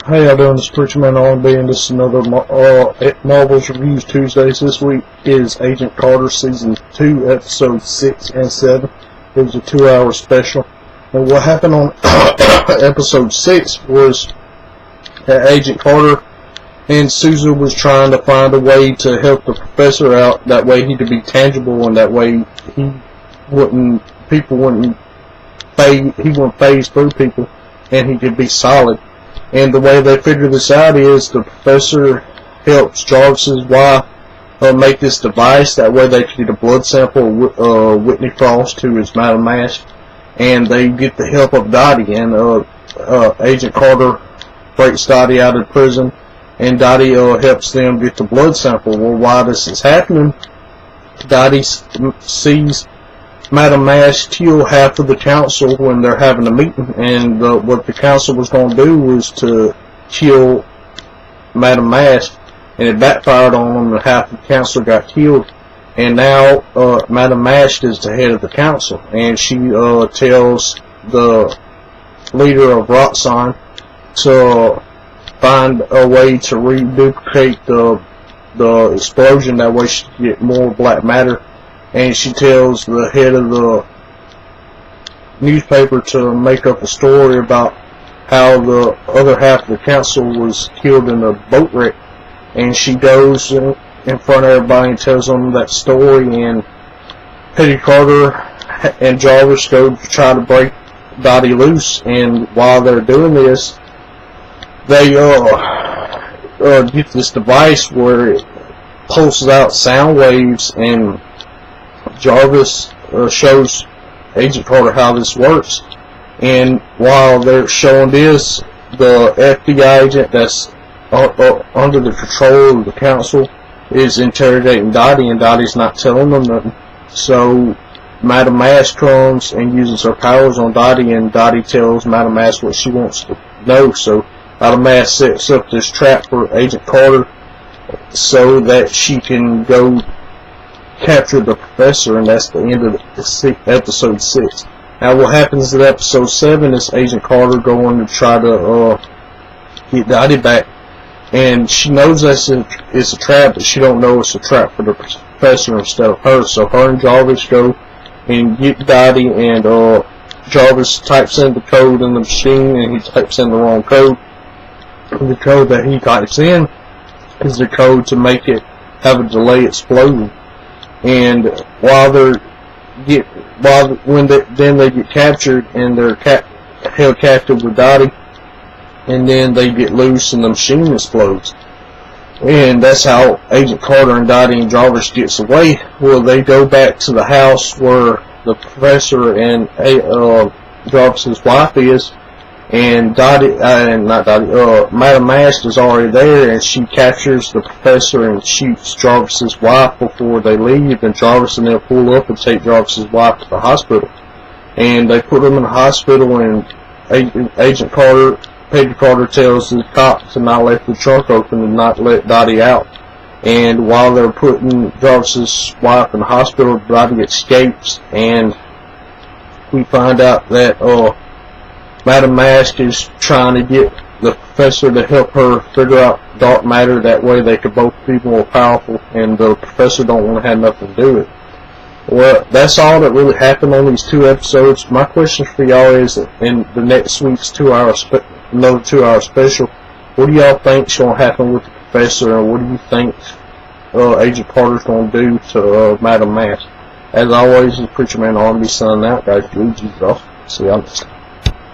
How y'all doing? This is Preacher Man R&B, and this is another Marvel's Reviews Tuesdays. This week is Agent Carter Season 2, Episodes 6 and 7. It was a 2-hour special. And what happened on Episode 6 was that Agent Carter and Susan was trying to find a way to help the professor out. That way he could be tangible, and that way he wouldn't phase through people, and he could be solid. And the way they figure this out is the professor helps Jarvis's wife make this device. That way they can get a blood sample of Whitney Frost, who is Madam Mask, and they get the help of Dottie. And Agent Carter breaks Dottie out of prison, and Dottie helps them get the blood sample. Well, while this is happening, Dottie sees Madam Mask kill half of the council when they're having a meeting, and what the council was going to do was to kill Madam Mask, and it backfired on them, and half of the council got killed. And now Madam Mask is the head of the council, and she tells the leader of Roxxon to find a way to reduplicate the explosion. That way she can get more black matter. And she tells the head of the newspaper to make up a story about how the other half of the council was killed in a boat wreck. And she goes in front of everybody and tells them that story. And Petty Carter and Jarvis go to try to break Dottie loose. And while they're doing this, they get this device where it pulses out sound waves, and Jarvis shows Agent Carter how this works. And while they're showing this, the FBI agent that's under the control of the council is interrogating Dottie, and Dottie's not telling them nothing. So Madam Mask comes and uses her powers on Dottie, and Dottie tells Madam Mask what she wants to know. So Madam Mask sets up this trap for Agent Carter so that she can go capture the professor, and that's the end of episode 6. Now what happens in episode 7 is Agent Carter going to try to get Dottie back, and she knows it's a trap, but she don't know it's a trap for the professor instead of her. So her and Jarvis go and get Dottie, and Jarvis types in the code in the machine, and he types in the wrong code. And the code that he types in is the code to make it have a delay explosion. And when they get captured, and they're held captive with Dottie, and then they get loose and the machine explodes. And that's how Agent Carter and Dottie and Jarvis gets away. Well, they go back to the house where the professor and Jarvis's wife is, and Madam Mask is already there, and she captures the professor and shoots Jarvis's wife before they leave, and Jarvis and them pull up and take Jarvis's wife to the hospital. And they put them in the hospital, and Agent Carter, Peggy Carter, tells the cop to not let the trunk open and not let Dottie out. And while they're putting Jarvis's wife in the hospital, Dottie escapes, and we find out that Madam Mask is trying to get the professor to help her figure out dark matter. That way they could both be more powerful, and the professor don't want to have nothing to do with it. Well, that's all that really happened on these 2 episodes. My question for y'all is, in the next week's another 2-hour special, what do y'all think's going to happen with the professor, and what do you think Agent Carter's going to do to Madam Mask? As always, this is Preacher Man R&B signing out, guys. GG's off. See y'all next time.